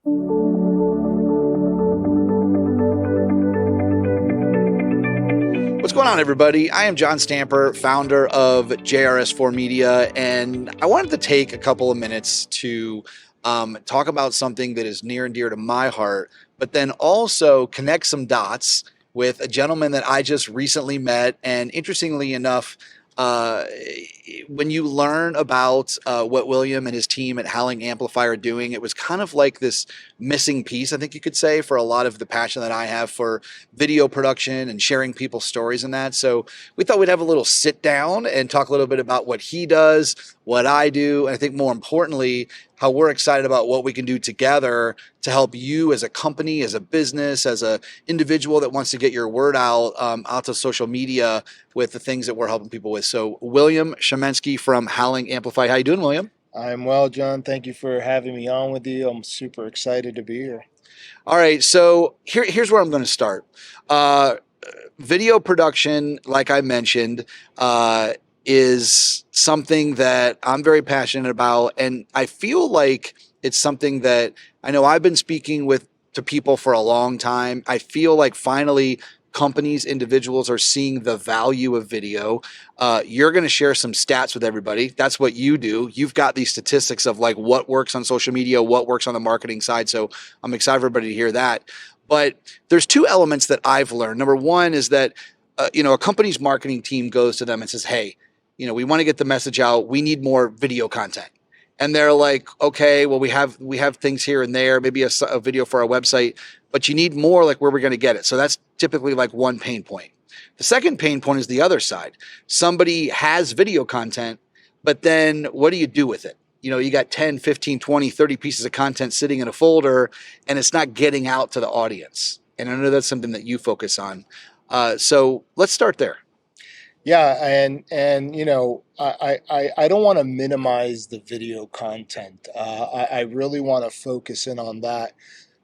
What's going on, everybody? I am John Stamper, founder of JRS4 Media, and I wanted to take a couple of minutes to talk about something that is near and dear to my heart, but then also connect some dots with a gentleman that I just recently met. And interestingly enough, uh, when you learn about what William and his team at Howling Amplify are doing, it was kind of like this missing piece, I think you could say, for a lot of the passion that I have for video production and sharing people's stories and that. So we thought we'd have a little sit down and talk a little bit about what he does, what I do, and I think more importantly, how we're excited about what we can do together to help you as a company, as a business, as an individual that wants to get your word out to social media with the things that we're helping people with. So William Schimensky from Howling Amplify. How you doing, William? I'm well, John. Thank you for having me on with you. I'm super excited to be here. All right, so here's where I'm going to start. Video production, like I mentioned, is something that I'm very passionate about, and I feel like it's something that I know I've been speaking with to people for a long time. I feel like finally companies, individuals are seeing the value of video. You're going to share some stats with everybody. That's what you do. You've got these statistics of like what works on social media, what works on the marketing side. So I'm excited for everybody to hear that. But there's two elements that I've learned. Number one is that, a company's marketing team goes to them and says, hey, we want to get the message out. We need more video content. And they're like, okay, well, we have things here and there, maybe a video for our website, but you need more, like where we're going to get it. So that's typically like one pain point. The second pain point is the other side. Somebody has video content, but then what do you do with it? You got 10, 15, 20, 30 pieces of content sitting in a folder and it's not getting out to the audience. And I know that's something that you focus on. So let's start there. Yeah, and I don't want to minimize the video content. I really want to focus in on that.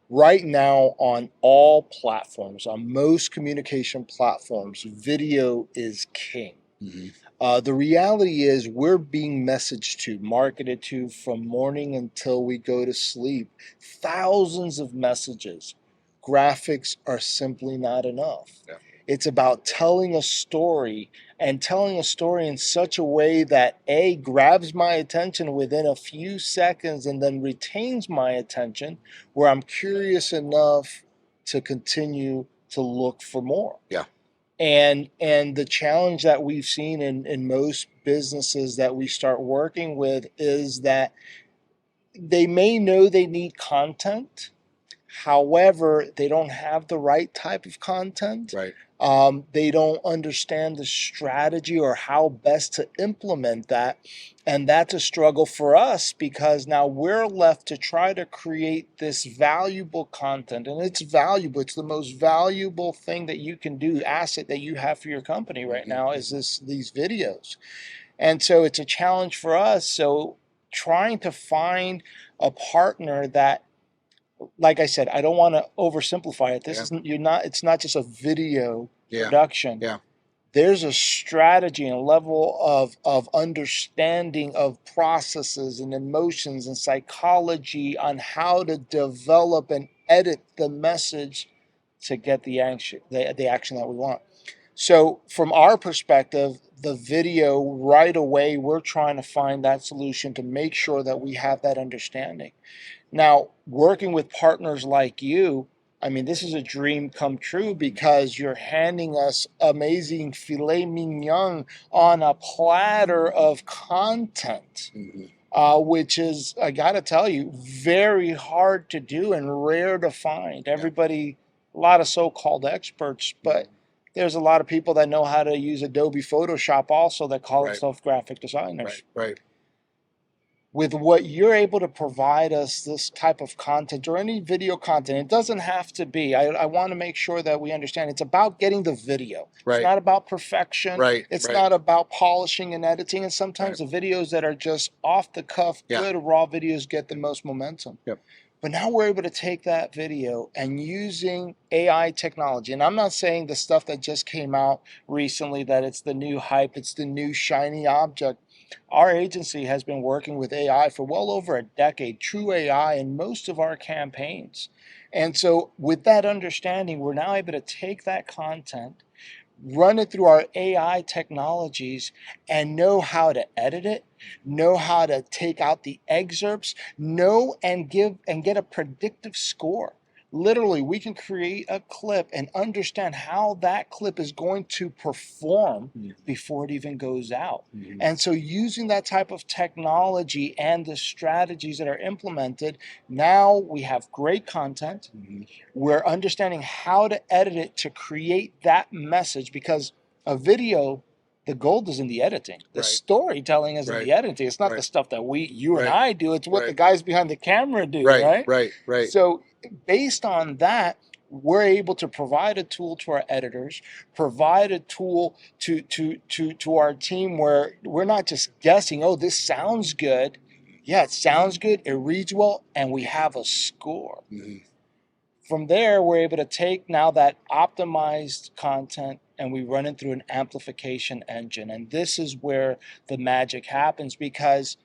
Right now, on all platforms, on most communication platforms, video is king. Mm-hmm. The reality is we're being messaged to, marketed to from morning until we go to sleep. Thousands of messages. Graphics are simply not enough. Yeah. It's about telling a story and telling a story in such a way that A, grabs my attention within a few seconds and then retains my attention where I'm curious enough to continue to look for more. Yeah. And the challenge that we've seen in most businesses that we start working with is that they may know they need content. However, they don't have the right type of content. Right. They don't understand the strategy or how best to implement that. And that's a struggle for us because now we're left to try to create this valuable content. And it's valuable. It's the most valuable thing that you can do, asset that you have for your company right now is these videos. And so it's a challenge for us. So trying to find a partner that, like I said, I don't want to oversimplify it. It's not just a video production. Yeah. There's a strategy and level of understanding of processes and emotions and psychology on how to develop and edit the message to get the action that we want. So from our perspective, the video right away, we're trying to find that solution to make sure that we have that understanding. Now, working with partners like you, I mean, this is a dream come true because you're handing us amazing filet mignon on a platter of content, which is, I got to tell you, very hard to do and rare to find. Everybody, a lot of so-called experts, but there's a lot of people that know how to use Adobe Photoshop also that call themselves graphic designers. Right. With what you're able to provide us, this type of content or any video content, it doesn't have to be. I want to make sure that we understand it's about getting the video. Right. It's not about perfection. Right. It's not about polishing and editing. And sometimes the videos that are just off the cuff, good raw videos get the most momentum. Yep. But now we're able to take that video and using AI technology. And I'm not saying the stuff that just came out recently that it's the new hype, it's the new shiny object. Our agency has been working with AI for well over a decade, true AI in most of our campaigns. And so, with that understanding, we're now able to take that content, run it through our AI technologies, and know how to edit it, know how to take out the excerpts, know and give and get a predictive score. Literally, we can create a clip and understand how that clip is going to perform before it even goes out. And so, using that type of technology and the strategies that are implemented, now we have great content. We're understanding how to edit it to create that message, because a video, the gold is in the editing. The Right. storytelling is in Right. the editing. It's not Right. the stuff that you and Right. I do. It's what the Right. guys behind the camera do, Right. right? Right. So based on that, we're able to provide a tool to our editors, provide a tool to our team where we're not just guessing, oh, this sounds good. Yeah, it sounds good, it reads well, and we have a score. From there, we're able to take now that optimized content and we run it through an amplification engine. And this is where the magic happens, because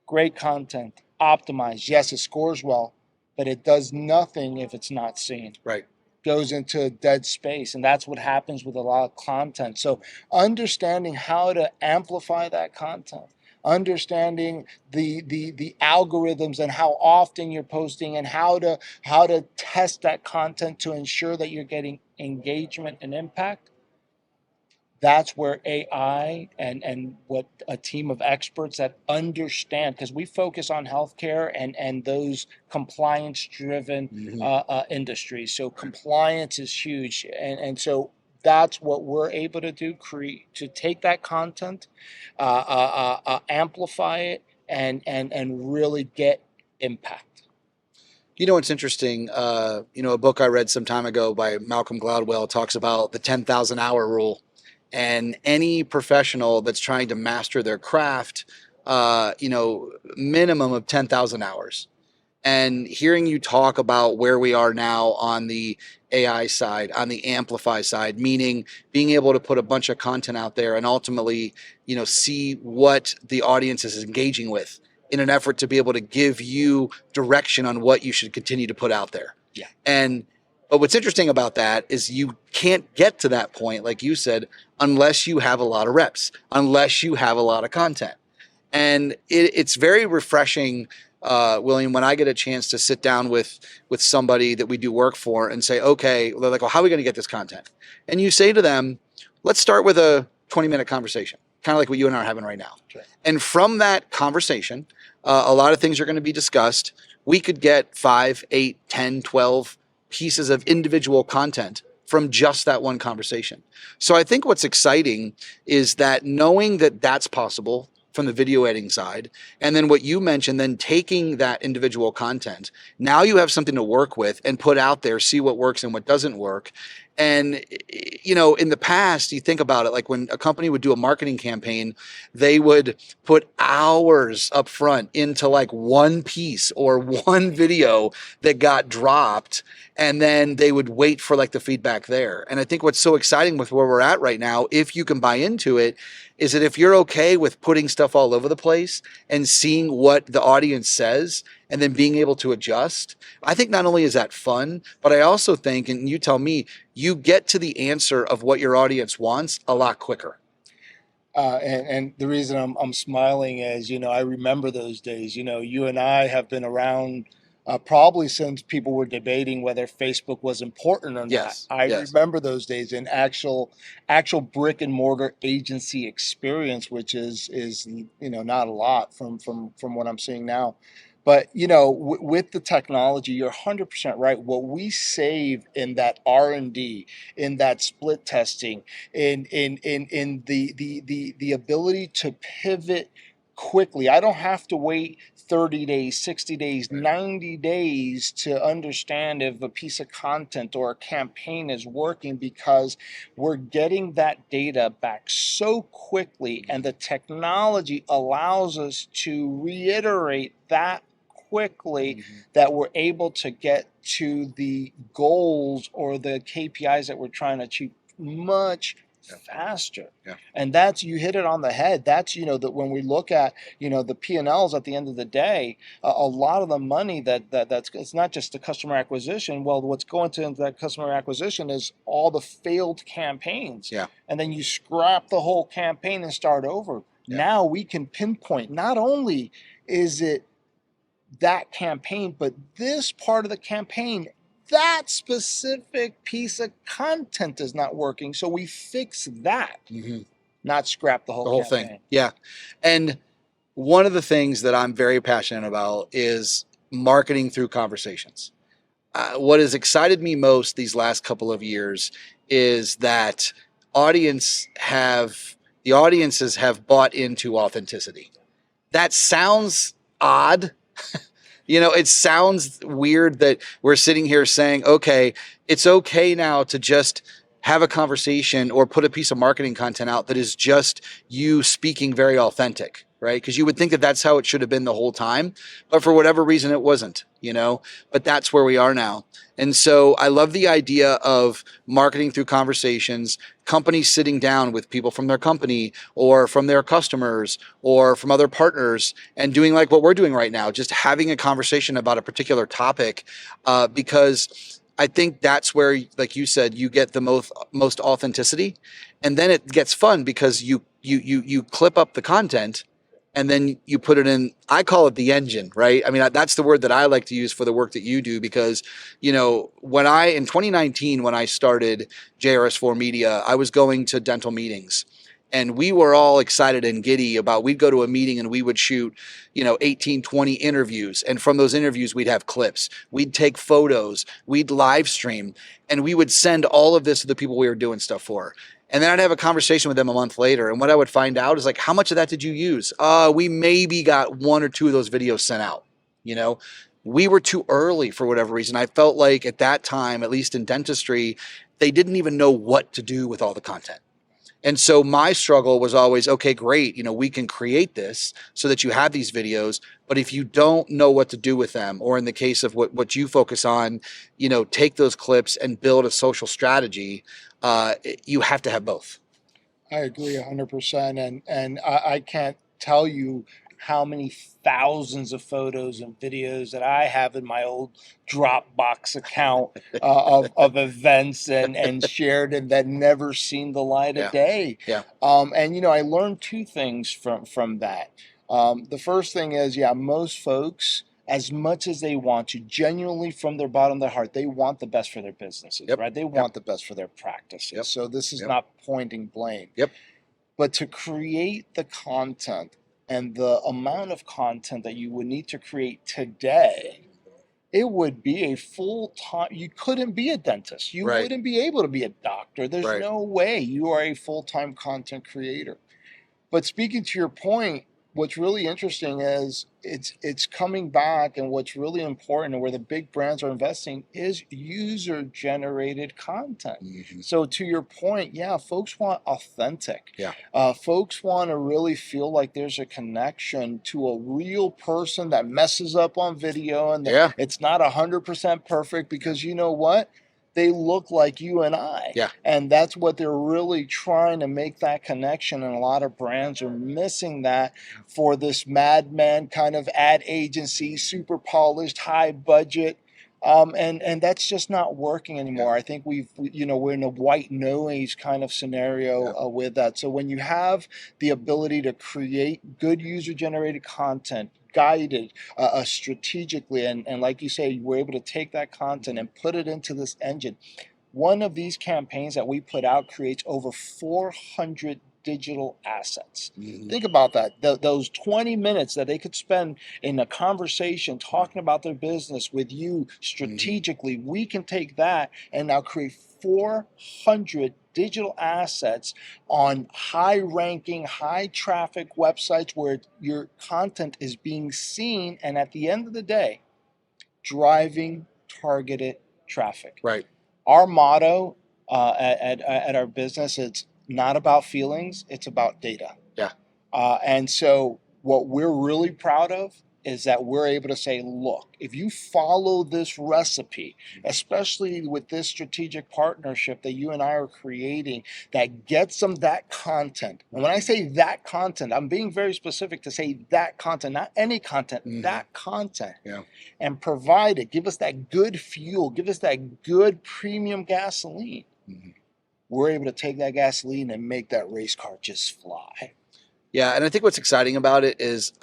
great content, optimized, yes, it scores well, but it does nothing if it's not seen. Right. Goes into a dead space, and that's what happens with a lot of content. So understanding how to amplify that content, understanding the algorithms and how often you're posting, and how to test that content to ensure that you're getting engagement and impact. That's where AI and what a team of experts that understand, because we focus on healthcare and those compliance driven industries. So compliance is huge, and so that's what we're able to do: create, to take that content, amplify it, and really get impact. You know, it's interesting. A book I read some time ago by Malcolm Gladwell talks about the 10,000 hour rule. And any professional that's trying to master their craft, minimum of 10,000 hours. And hearing you talk about where we are now on the AI side, on the amplify side, meaning being able to put a bunch of content out there and ultimately, see what the audience is engaging with in an effort to be able to give you direction on what you should continue to put out there. Yeah. But what's interesting about that is you can't get to that point, like you said, unless you have a lot of reps, unless you have a lot of content. And it's very refreshing, William, when I get a chance to sit down with somebody that we do work for and say, okay, they're like, well, how are we going to get this content? And you say to them, let's start with a 20-minute conversation, kind of like what you and I are having right now. Sure. And from that conversation, a lot of things are going to be discussed. We could get 5, 8, 10, 12 pieces of individual content from just that one conversation. So I think what's exciting is that knowing that that's possible from the video editing side, and then what you mentioned, then taking that individual content, now you have something to work with and put out there, see what works and what doesn't work. And, in the past, you think about it, like when a company would do a marketing campaign, they would put hours up front into like one piece or one video that got dropped, and then they would wait for like the feedback there. And I think what's so exciting with where we're at right now, if you can buy into it, is that if you're okay with putting stuff all over the place and seeing what the audience says and then being able to adjust, I think not only is that fun, but I also think, and you tell me, you get to the answer of what your audience wants a lot quicker. And the reason I'm smiling is, I remember those days. You and I have been around probably since people were debating whether Facebook was important or not. Yes, I yes. remember those days in actual brick and mortar agency experience, which is not a lot from what I'm seeing now. But with the technology, you're 100% right. What we save in that R&D, in that split testing, in the ability to pivot quickly. I don't have to wait 30 days, 60 days, 90 days to understand if a piece of content or a campaign is working, because we're getting that data back so quickly, and the technology allows us to reiterate that quickly, that we're able to get to the goals or the KPIs that we're trying to achieve much faster. Yeah. And that's, you hit it on the head. That's, that when we look at, the P&Ls at the end of the day, a lot of the money that's, it's not just the customer acquisition. Well, what's going to that customer acquisition is all the failed campaigns. Yeah. And then you scrap the whole campaign and start over. Yeah. Now we can pinpoint, not only is it that campaign, but this part of the campaign, that specific piece of content is not working. So we fix that, not scrap the whole campaign. Thing. Yeah. And one of the things that I'm very passionate about is marketing through conversations. What has excited me most these last couple of years is that the audiences have bought into authenticity. That sounds odd. It sounds weird that we're sitting here saying, okay, it's okay now to just have a conversation or put a piece of marketing content out that is just you speaking very authentic, right? Because you would think that that's how it should have been the whole time, but for whatever reason it wasn't, but that's where we are now. And so I love the idea of marketing through conversations, companies sitting down with people from their company or from their customers or from other partners and doing like what we're doing right now, just having a conversation about a particular topic, because I think that's where, like you said, you get the most authenticity, and then it gets fun because you clip up the content, and then you put it in. I call it the engine, right? I mean, that's the word that I like to use for the work that you do, because in 2019 when I started JRS4 Media, I was going to dental meetings. And we were all excited and giddy about, we'd go to a meeting and we would shoot, 18, 20 interviews. And from those interviews, we'd have clips. We'd take photos. We'd live stream. And we would send all of this to the people we were doing stuff for. And then I'd have a conversation with them a month later. And what I would find out is like, how much of that did you use? We maybe got 1 or 2 of those videos sent out. We were too early for whatever reason. I felt like at that time, at least in dentistry, they didn't even know what to do with all the content. And so my struggle was always, okay, great, we can create this so that you have these videos, but if you don't know what to do with them, or in the case of what you focus on, take those clips and build a social strategy, you have to have both. I agree 100%. And I can't tell you how many thousands of photos and videos that I have in my old Dropbox account of events and shared and that never seen the light of day. Yeah. And I learned 2 things from that. The first thing is, most folks, as much as they want to, genuinely from their bottom of their heart, they want the best for their businesses, right? They want the best for their practices. So this is not pointing blame. But to create the content and the amount of content that you would need to create today, it would be a full-time, you couldn't be a dentist. You wouldn't be able to be a doctor. There's no way you are a full-time content creator. But speaking to your point, what's really interesting is it's coming back, and what's really important and where the big brands are investing is user generated content. So to your point, folks want authentic. Folks want to really feel like there's a connection to a real person that messes up on video, and it's not 100% perfect, because you know what? They look like you and I. And that's what they're really trying to make, that connection. And a lot of brands are missing that for this madman kind of ad agency, super polished, high budget. And that's just not working anymore. I think we're in a white noise kind of scenario with that. So when you have the ability to create good user generated content, guided strategically, and like you say, we're able to take that content and put it into this engine. One of these campaigns that we put out creates over 400 digital assets. Think about that. Those 20 minutes that they could spend in a conversation talking about their business with you strategically, we can take that and now create 400 digital assets on high ranking, high traffic websites where your content is being seen, and at the end of the day, driving targeted traffic. Our motto at our business, it's not about feelings, it's about data. And so what we're really proud of is that we're able to say, look, if you follow this recipe, especially with this strategic partnership that you and I are creating, that gets them that content. And when I say that content, I'm being very specific to say that content, not any content, that content. Yeah. And provide it, give us that good fuel, give us that good premium gasoline. We're able to take that gasoline and make that race car just fly. Yeah, and I think what's exciting about it is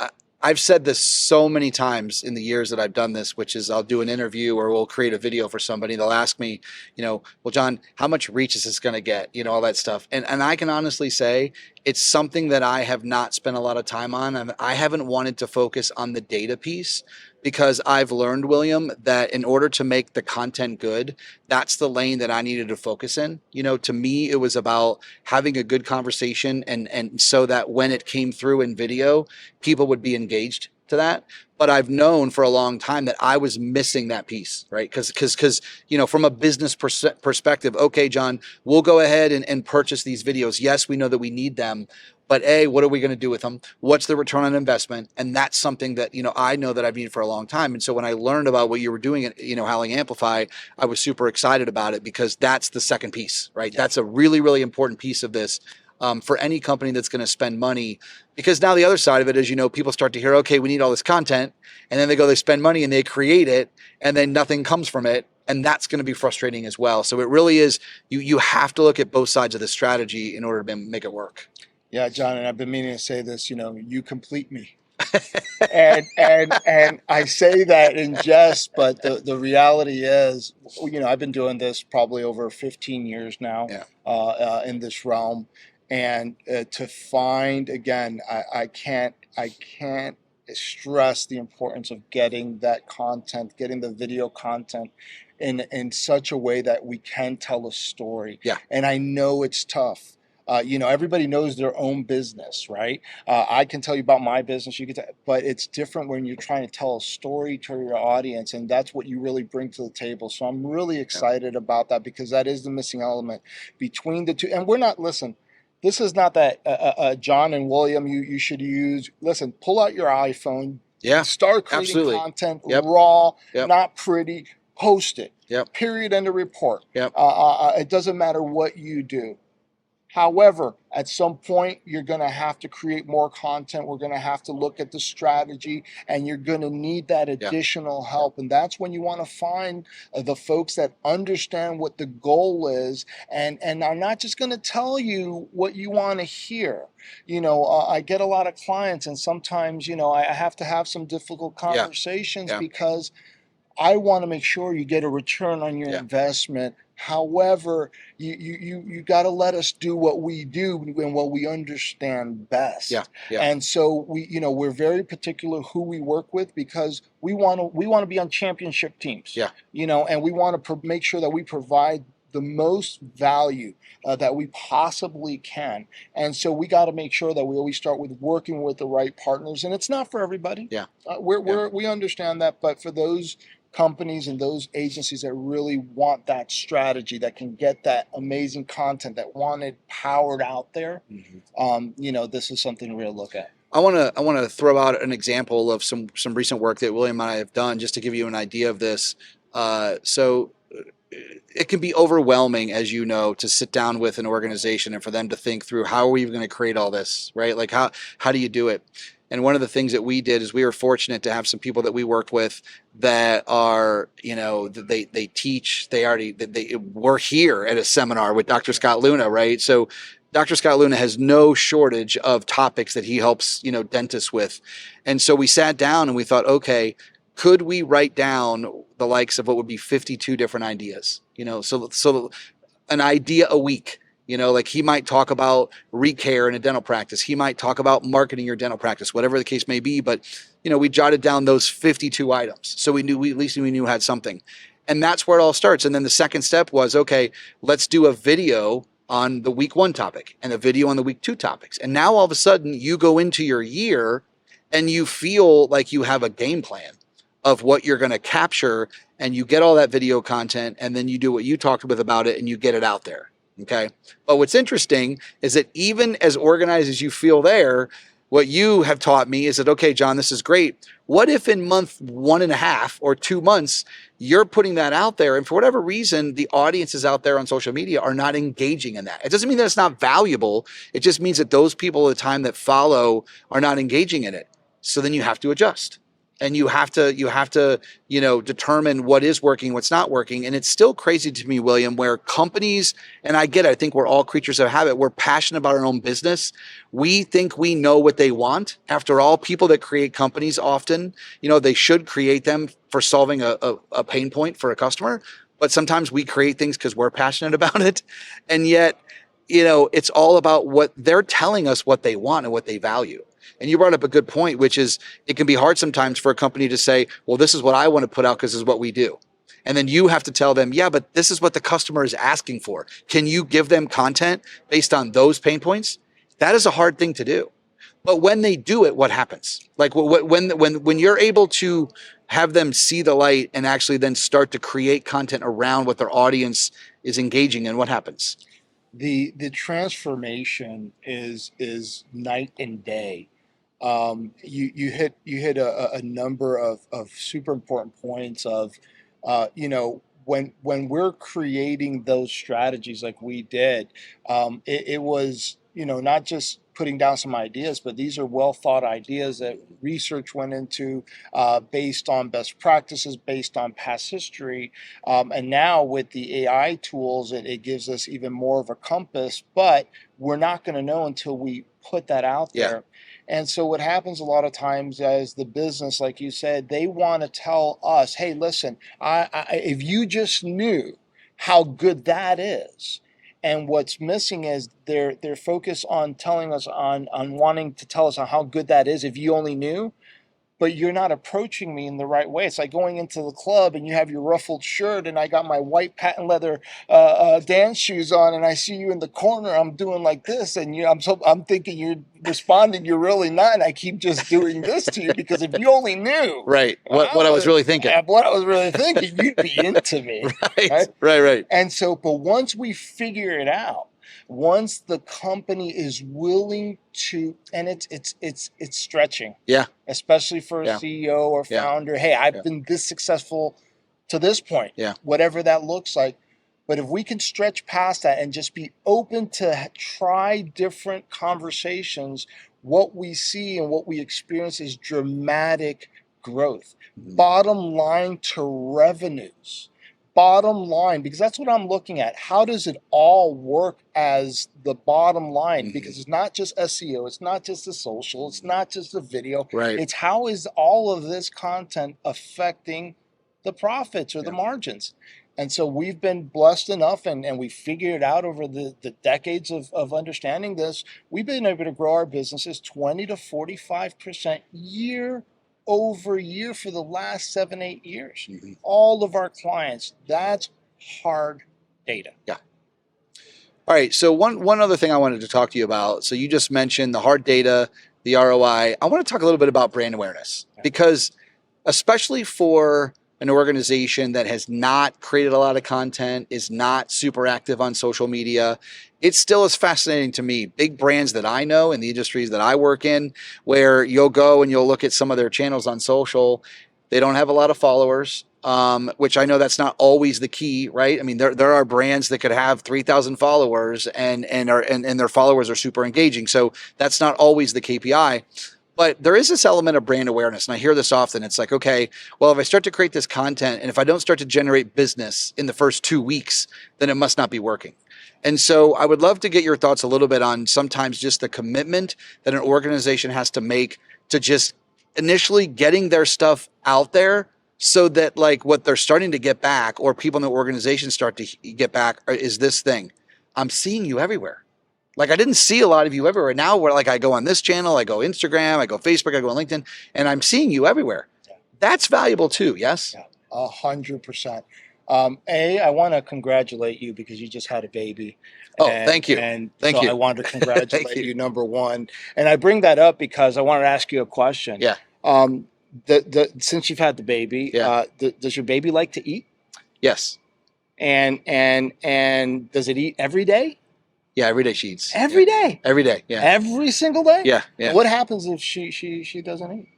I've said this so many times in the years that I've done this, which is I'll do an interview or we'll create a video for somebody. They'll ask me, well, John, how much reach is this going to get? All that stuff. And I can honestly say it's something that I have not spent a lot of time on. I haven't wanted to focus on the data piece because I've learned, William, that in order to make the content good, that's the lane that I needed to focus in. To me, it was about having a good conversation and so that when it came through in video, people would be engaged to that. But I've known for a long time that I was missing that piece, right? Because from a business perspective, okay, John, we'll go ahead and purchase these videos. Yes, we know that we need them. But what are we going to do with them? What's the return on investment? And that's something that, I know that I've needed for a long time. And so when I learned about what you were doing at, Howling Amplify, I was super excited about it because that's the second piece, right? Yeah. That's a really, really important piece of this for any company that's going to spend money. Because now the other side of it is, people start to hear, okay, we need all this content. And then they spend money and they create it and then nothing comes from it. And that's going to be frustrating as well. So it really is, you have to look at both sides of the strategy in order to make it work. Yeah, John, and I've been meaning to say this, you complete me. and I say that in jest, but the reality is, I've been doing this probably over 15 years now. Yeah. In this realm. And to find, again, I can't stress the importance of getting that content, getting the video content in such a way that we can tell a story. Yeah. And I know it's tough. Everybody knows their own business, right? I can tell you about my business, but it's different when you're trying to tell a story to your audience, and that's what you really bring to the table. So I'm really excited about that because that is the missing element between the two. And we're not, listen, this is not that John and William, you should use, listen, pull out your iPhone, start creating content, raw, not pretty, post it, period, end of report. It doesn't matter what you do. However, at some point, you're going to have to create more content. We're going to have to look at the strategy, and you're going to need that additional help. And that's when you want to find the folks that understand what the goal is and are not just going to tell you what you want to hear. I get a lot of clients, and sometimes, I have to have some difficult conversations because I want to make sure you get a return on your investment. However, you got to let us do what we do and what we understand best. And so we're very particular who we work with because we want to be on championship teams. And we want to make sure that we provide the most value that we possibly can. And so we got to make sure that we always start with working with the right partners. And it's not for everybody. We understand that, but for those companies and those agencies that really want that strategy, that can get that amazing content, that want it powered out there, this is something to really look at. I want to throw out an example of some recent work that William and I have done just to give you an idea of this. So it can be overwhelming, as you know, to sit down with an organization and for them to think through how are we going to create all this, right? Like how do you do it? And one of the things that we did is we were fortunate to have some people that we worked with that are, they teach, they were here at a seminar with Dr. Scott Luna, right? So Dr. Scott Luna has no shortage of topics that he helps, dentists with. And so we sat down and we thought, okay, could we write down the likes of what would be 52 different ideas? So an idea a week. Like he might talk about recare in a dental practice. He might talk about marketing your dental practice, whatever the case may be. But, we jotted down those 52 items. So at least we knew had something. And that's where it all starts. And then the second step was, okay, let's do a video on the week 1 topic and a video on the week 2 topics. And now all of a sudden you go into your year and you feel like you have a game plan of what you're going to capture, and you get all that video content, and then you do what you talked about it and you get it out there. Okay. But what's interesting is that even as organized as you feel there, What you have taught me is that, okay, John, this is great. What if in month 1.5 or 2 months, you're putting that out there, and for whatever reason, the audiences out there on social media are not engaging in that? It doesn't mean that it's not valuable. It just means that those people at the time that follow are not engaging in it. So then you have to adjust. And you have to, determine what is working, what's not working. And it's still crazy to me, William, where companies, and I get it, I think we're all creatures of habit. We're passionate about our own business. We think we know what they want. After all, people that create companies often, they should create them for solving a pain point for a customer. But sometimes we create things because we're passionate about it. And yet, it's all about what they're telling us what they want and what they value. And you brought up a good point, which is it can be hard sometimes for a company to say, well, this is what I want to put out because this is what we do. And then you have to tell them, yeah, but this is what the customer is asking for. Can you give them content based on those pain points? That is a hard thing to do. But when they do it, what happens? Like when you're able to have them see the light and actually then start to create content around what their audience is engaging in, what happens? The transformation is night and day. You hit a number of super important points of, when we're creating those strategies like we did, it was, not just putting down some ideas, but these are well thought ideas that research went into, based on best practices, based on past history. And now with the AI tools, it gives us even more of a compass, but we're not going to know until we put that out there. And so what happens a lot of times as the business, like you said, they want to tell us, hey, listen, if you just knew how good that is. And what's missing is their focus on telling us on wanting to tell us on how good that is. If you only knew, but you're not approaching me in the right way. It's like going into the club and you have your ruffled shirt and I got my white patent leather dance shoes on, and I see you in the corner. I'm doing like this, and I'm thinking you're responding. You're really not. And I keep just doing this to you because if you only knew, right, what I was really thinking, you'd be into me, right. And so, but once we figure it out, once the company is willing to, and it's stretching, especially for a CEO or founder. Hey, I've been this successful to this point, whatever that looks like. But if we can stretch past that and just be open to try different conversations, what we see and what we experience is dramatic growth. Bottom line to revenues. Bottom line, because that's what I'm looking at. How does it all work as the bottom line? Because it's not just SEO, it's not just the social, it's not just the video. Right. It's how is all of this content affecting the profits or the margins? And so we've been blessed enough, and we figured it out over the decades of understanding this. We've been able to grow our businesses 20 to 45% year over year for the last 7-8 years. All of our clients, that's hard data. Yeah. All right. So one other thing I wanted to talk to you about. So you just mentioned the hard data, the ROI. I want to talk a little bit about brand awareness, because especially for an organization that has not created a lot of content, is not super active on social media, it still is fascinating to me. Big brands that I know in the industries that I work in, where you'll go and you'll look at some of their channels on social, they don't have a lot of followers, which I know that's not always the key, right? I mean, there are brands that could have 3,000 followers and their followers are super engaging. So that's not always the KPI. But there is this element of brand awareness, and I hear this often. It's like, okay, well, if I start to create this content and if I don't start to generate business in the first 2 weeks, then it must not be working. And so I would love to get your thoughts a little bit on sometimes just the commitment that an organization has to make to just initially getting their stuff out there, so that like what they're starting to get back, or people in the organization start to get back, is this thing. I'm seeing you everywhere. Like I didn't see a lot of you everywhere. Now we're like, I go on this channel, I go Instagram, I go Facebook, I go on LinkedIn, and I'm seeing you everywhere. That's valuable too. Yes. 100%. I want to congratulate you because you just had a baby. Oh, thank you. And thank you. I wanted to congratulate you, number one. And I bring that up because I wanted to ask you a question. Yeah. Since you've had the baby, does your baby like to eat? Yes. And does it eat every day? Yeah, everyday sheets. Every day. Every day. Yeah. Every single day? Yeah. Yeah. What happens if she doesn't eat?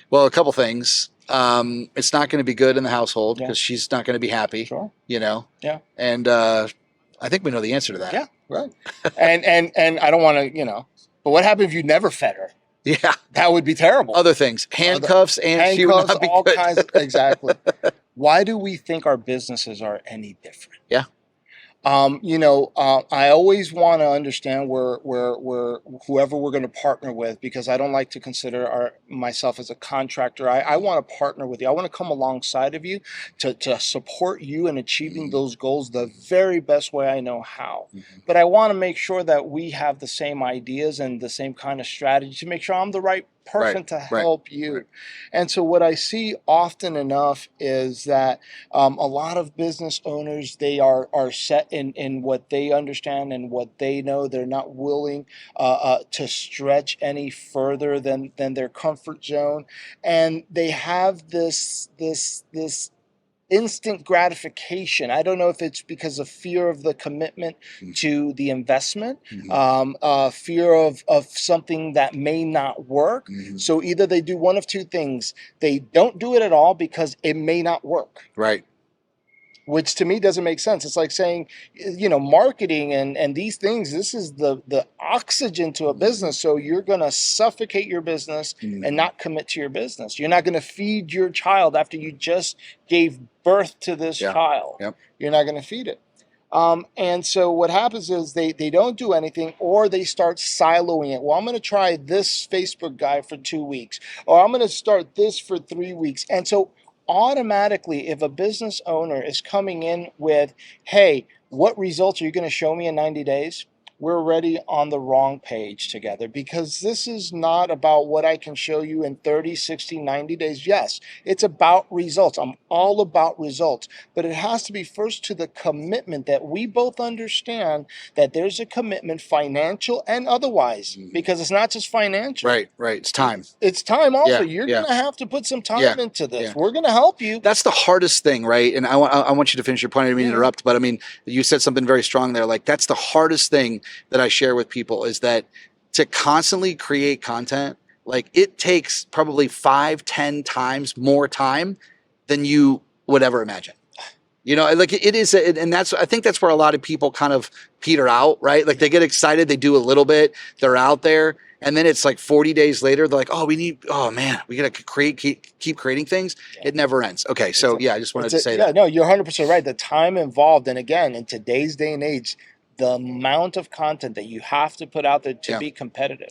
Well, a couple things. It's not going to be good in the household Yeah. because she's not going to be happy. Sure. You know. Yeah. And I think we know the answer to that. Yeah. Right. and I don't want to, but what happens if you never fed her? Yeah. That would be terrible. Other things, handcuffs, and she would not be all good. kinds. Exactly. Why do we think our businesses are any different? Yeah. I always want to understand where whoever we're going to partner with, because I don't like to consider myself as a contractor. I want to partner with you. I want to come alongside of you to support you in achieving those goals the very best way I know how. But I want to make sure that we have the same ideas and the same kind of strategy to make sure I'm the right person to help you. Right. And so what I see often enough is that a lot of business owners, they are set in what they understand and what they know. They're not willing to stretch any further than their comfort zone, and they have this instant gratification. I don't know if it's because of fear of the commitment to the investment, fear of something that may not work. So either they do one of two things. They don't do it at all because it may not work. Right. Which to me doesn't make sense. It's like saying, marketing and these things, this is the oxygen to a business. So you're going to suffocate your business and not commit to your business. You're not going to feed your child after you just gave birth to this child. Yep. You're not going to feed it. And so what happens is they don't do anything, or they start siloing it. Well, I'm going to try this Facebook guy for 2 weeks, or I'm going to start this for 3 weeks. And so automatically, if a business owner is coming in with, hey, what results are you going to show me in 90 days? We're already on the wrong page together, because this is not about what I can show you in 30, 60, 90 days. Yes, it's about results. I'm all about results, but it has to be first to the commitment that we both understand that there's a commitment, financial and otherwise, because it's not just financial. Right. It's time. It's time also. You're going to have to put some time into this. We're going to help you. That's the hardest thing, right? And I want you to finish your point. I didn't mean to interrupt, but I mean, you said something very strong there. Like, that's the hardest thing that I share with people, is that to constantly create content, like, it takes probably 5-10 times more time than you would ever imagine. Like, it is, and I think that's where a lot of people kind of peter out, right? Like, they get excited, they do a little bit, they're out there, and then it's like 40 days later, they're like, oh man, we got to keep creating things. Yeah. It never ends. Okay, so I just wanted to say that. Yeah, no, you're 100% right. The time involved, and again, in today's day and age, the amount of content that you have to put out there to be competitive.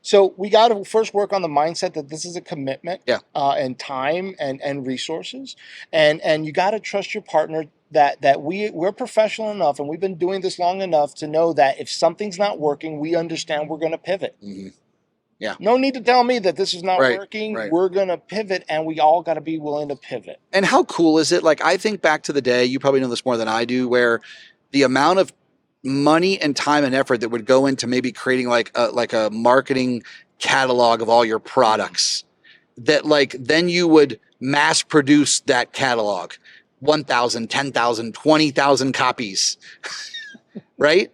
So we got to first work on the mindset that this is a commitment, and time and resources, and you got to trust your partner that we're professional enough, and we've been doing this long enough to know that if something's not working, we understand we're going to pivot. Yeah. No need to tell me that this is not working. Right. We're going to pivot, and we all got to be willing to pivot. And how cool is it? Like, I think back to the day, you probably know this more than I do, where the amount of money and time and effort that would go into maybe creating like a marketing catalog of all your products, that like then you would mass produce that catalog, 1,000, 10,000, 20,000 copies, right?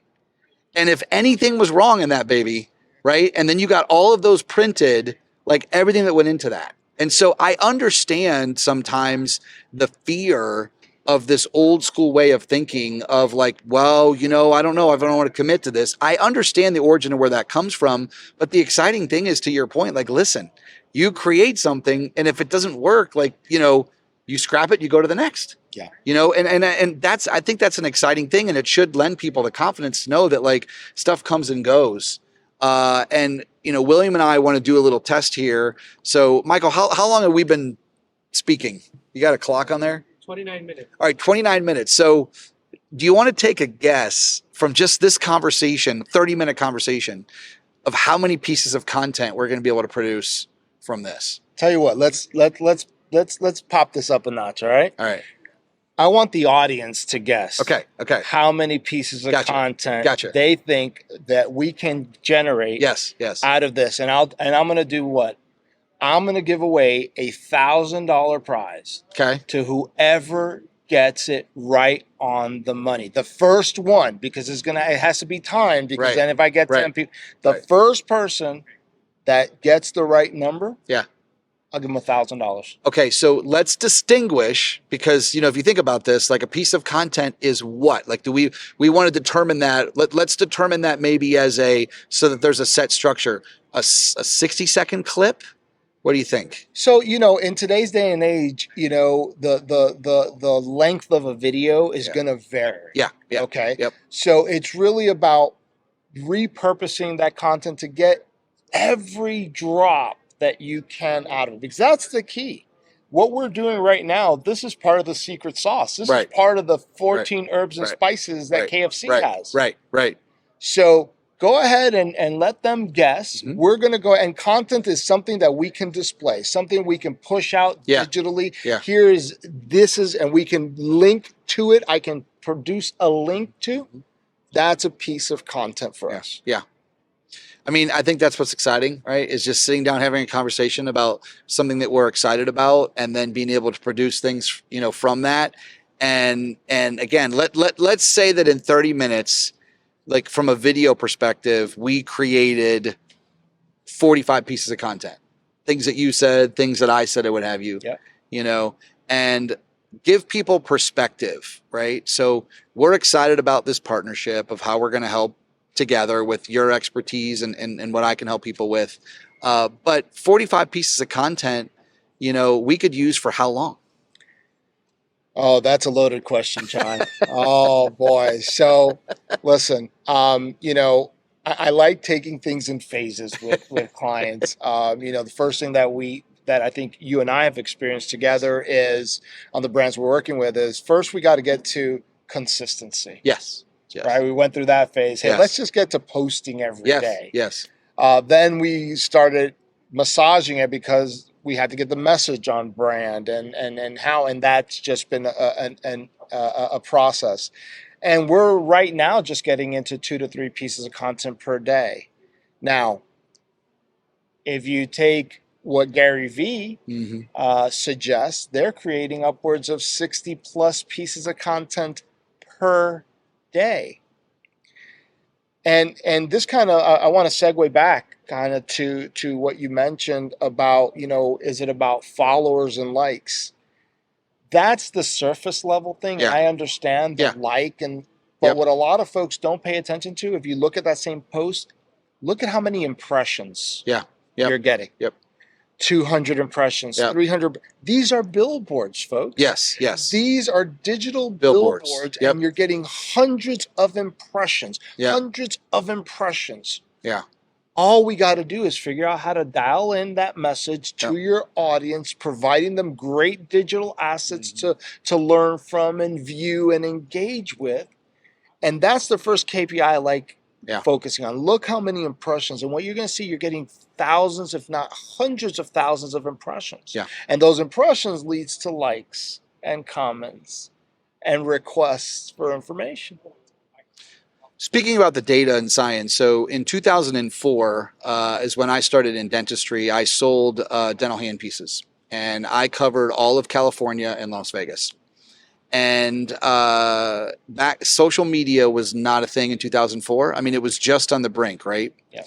And if anything was wrong in that baby, right? And then you got all of those printed, like everything that went into that. And so I understand sometimes the fear of this old school way of thinking of like, well, I don't know if I don't want to commit to this. I understand the origin of where that comes from. But the exciting thing is, to your point, like, listen, you create something, and if it doesn't work, like, you scrap it, you go to the next. Yeah. And that's, I think that's an exciting thing, and it should lend people the confidence to know that like stuff comes and goes. And William and I want to do a little test here. So Michael, how long have we been speaking? You got a clock on there? 29 minutes. All right, 29 minutes. So do you want to take a guess from just this conversation, 30-minute conversation, of how many pieces of content we're going to be able to produce from this? Tell you what, let's pop this up a notch, all right? All right. I want the audience to guess. Okay. How many pieces of content they think that we can generate out of this. And I'm going to do what? I'm going to give away $1,000 prize to whoever gets it right on the money. The first one, because it has to be timed, because Right. then if I get Right. 10 people, the Right. first person that gets the right number, Yeah. I'll give them $1,000. Okay, so let's distinguish, because if you think about this, like, a piece of content is what? Like, do we want to determine that? Let's determine that maybe so that there's a set structure, a 60-second clip. What do you think? So, in today's day and age, the length of a video is Yeah. going to vary. Yeah. Yeah. Okay. Yep. So it's really about repurposing that content to get every drop that you can out of it, because that's the key. What we're doing right now, this is part of the secret sauce. This Right. is part of the Right. 14 herbs and Right. spices that Right. KFC Right. has. Right. Right. So go ahead and let them guess. Mhm. We're going to go, and content is something that we can display, something we can push out Yeah. digitally. Yeah. And we can link to it. I can produce a link to. That's a piece of content for us. Yeah. I mean, I think that's what's exciting, right? Is just sitting down, having a conversation about something that we're excited about, and then being able to produce things, from that. And again, let's say that in 30 minutes, like, from a video perspective, we created 45 pieces of content, things that you said, things that I said, I would have you, Yeah. and give people perspective, right? So we're excited about this partnership of how we're going to help together with your expertise and what I can help people with. But 45 pieces of content, we could use for how long? Oh, that's a loaded question, John. Oh boy. So listen, I like taking things in phases with clients. The first thing that I think you and I have experienced together is on the brands we're working with is first we got to get to consistency. Yes. Yes. Right. We went through that phase. Hey, Yes. let's just get to posting every Yes. day. Yes. Then we started massaging it because we had to get the message on brand and that's just been a process. And we're right now just getting into 2 to 3 pieces of content per day. Now, if you take what Gary Vee suggests, they're creating upwards of 60 plus pieces of content per day. And this kind of I want to segue back kind of to what you mentioned about, is it about followers and likes? That's the surface level thing. Yeah. I understand the Yeah. but Yep. what a lot of folks don't pay attention to, if you look at that same post, look at how many impressions Yeah. Yep. you're getting. Yep. 200 impressions, Yep. 300. These are billboards, folks. Yes. Yes. These are digital Billboards. billboards, Yep. and you're getting hundreds of impressions. Yeah. Hundreds of impressions. Yeah. All we got to do is figure out how to dial in that message to Yep. your audience, providing them great digital assets to learn from and view and engage with. And that's the first KPI I like focusing on. Look how many impressions. And what you're going to see, you're getting thousands, if not hundreds of thousands of impressions. Yeah. And those impressions leads to likes and comments and requests for information. Speaking about the data and science, so in 2004 is when I started in dentistry. I sold dental handpieces, and I covered all of California and Las Vegas. And back, social media was not a thing in 2004. I mean, it was just on the brink, right? Yeah.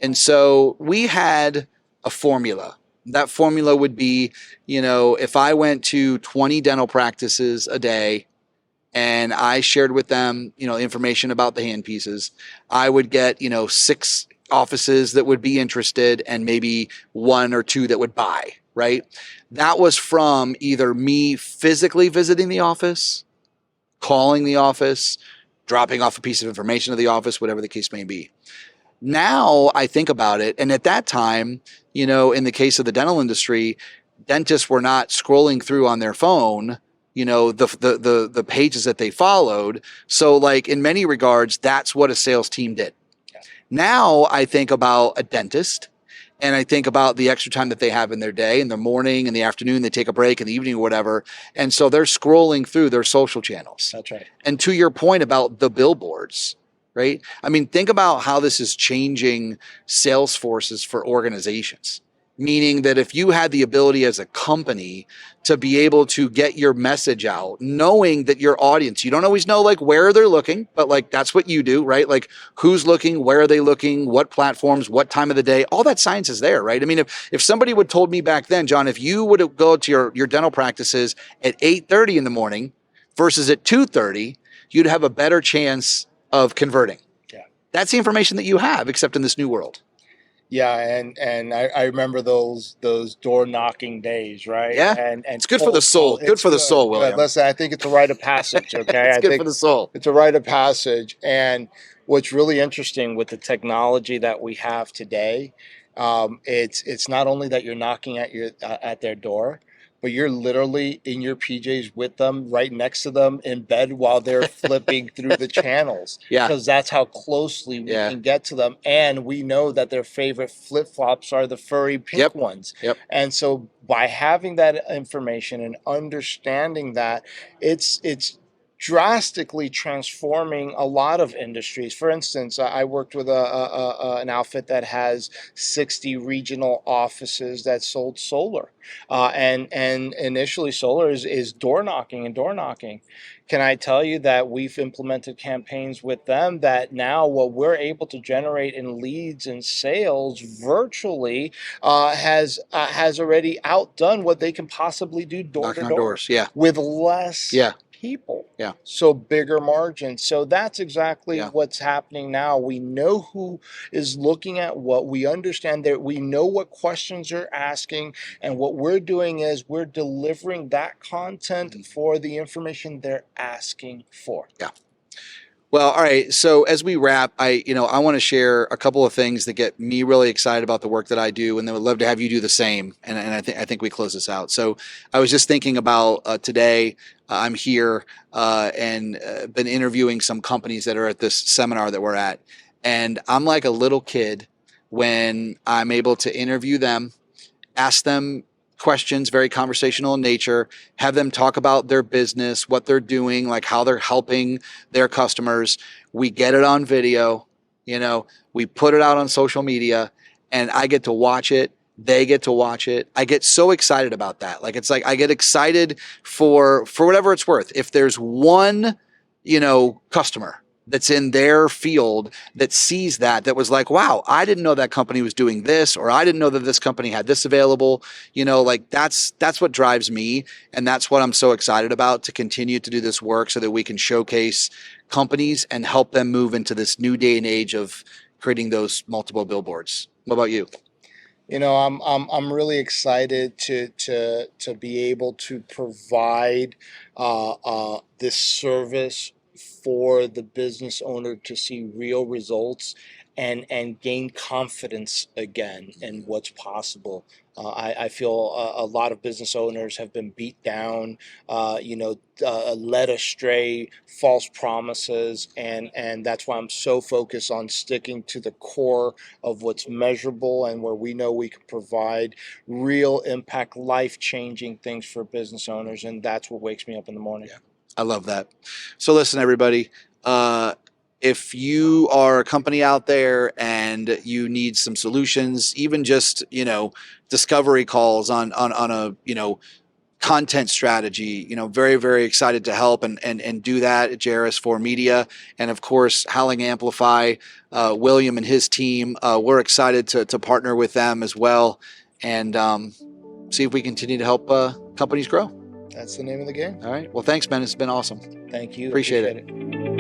And so we had a formula. That formula would be, if I went to 20 dental practices a day and I shared with them, information about the handpieces, I would get, 6 offices that would be interested and maybe 1 or 2 that would buy, right? That was from either me physically visiting the office, calling the office, dropping off a piece of information to the office, whatever the case may be. Now I think about it, and at that time, in the case of the dental industry, dentists were not scrolling through on their phone, the pages that they followed. So, like, in many regards, that's what a sales team did. Yeah. Now I think about a dentist, and I think about the extra time that they have in their day, in the morning, in the afternoon, they take a break, in the evening or whatever. And so they're scrolling through their social channels. That's right. And to your point about the billboards, right? I mean, think about how this is changing sales forces for organizations. meaning that if you had the ability as a company to be able to get your message out, knowing that your audience, you don't always know like where they're looking, but like that's what you do, right? Like who's looking, where are they looking, what platforms, what time of the day, all that science is there, right? I mean, if somebody would have told me back then, John, if you would have go to your dental practices at 8:30 in the morning versus at 2:30, you'd have a better chance of converting. Yeah. That's the information that you have, except in this new world. Yeah, and I remember those door knocking days, right? Yeah, And it's good for the soul. Good It's for the soul, good. William. Listen, I think it's a rite of passage. Okay, It's I good think for the soul. it's a rite of passage. And what's really interesting with the technology that we have today, it's not only that you're knocking at their door, but you're literally in your PJs with them, right next to them in bed while they're flipping through the channels. Yeah. Because that's how closely we Yeah. can get to them. And we know that their favorite flip flops are the furry pink Yep. ones. Yep. And so by having that information and understanding that, it's drastically transforming a lot of industries. For instance, I worked with an outfit that has 60 regional offices that sold solar. And initially, solar is door knocking and door knocking. Can I tell you that we've implemented campaigns with them that now what we're able to generate in leads and sales virtually has already outdone what they can possibly do door to Knocking on door doors. Yeah. with less Yeah. people. Yeah. So bigger margins. So that's exactly Yeah. what's happening now. We know who is looking at what. We understand that we know what questions they're asking. And what we're doing is we're delivering that content for the information they're asking for. Yeah. Well, all right. So as we wrap, I want to share a couple of things that get me really excited about the work that I do, and then would love to have you do the same. And I think we close this out. So I was just thinking about today. I'm here and been interviewing some companies that are at this seminar that we're at, and I'm like a little kid when I'm able to interview them, ask them questions, very conversational in nature, have them talk about their business, what they're doing, like how they're helping their customers. We get it on video, we put it out on social media, and I get to watch it. They get to watch it. I get so excited about that. Like, it's like I get excited for whatever it's worth. If there's one, customer that's in their field that sees that was like, wow, I didn't know that company was doing this, or I didn't know that this company had this available, like that's what drives me. And that's what I'm so excited about, to continue to do this work so that we can showcase companies and help them move into this new day and age of creating those multiple billboards. What about you? I'm really excited to be able to provide this service for the business owner to see real results and gain confidence again in what's possible. I feel a lot of business owners have been beat down, led astray, false promises, and that's why I'm so focused on sticking to the core of what's measurable and where we know we can provide real impact, life-changing things for business owners, and that's what wakes me up in the morning. Yeah, I love that. So listen, everybody, if you are a company out there and you need some solutions, even just, discovery calls on a, content strategy, very, very excited to help and do that at JRS4 Media. And of course, Howling Amplify, William and his team, we're excited to partner with them as well and see if we continue to help companies grow. That's the name of the game. All right. Well, thanks, man. It's been awesome. Thank you. Appreciate it.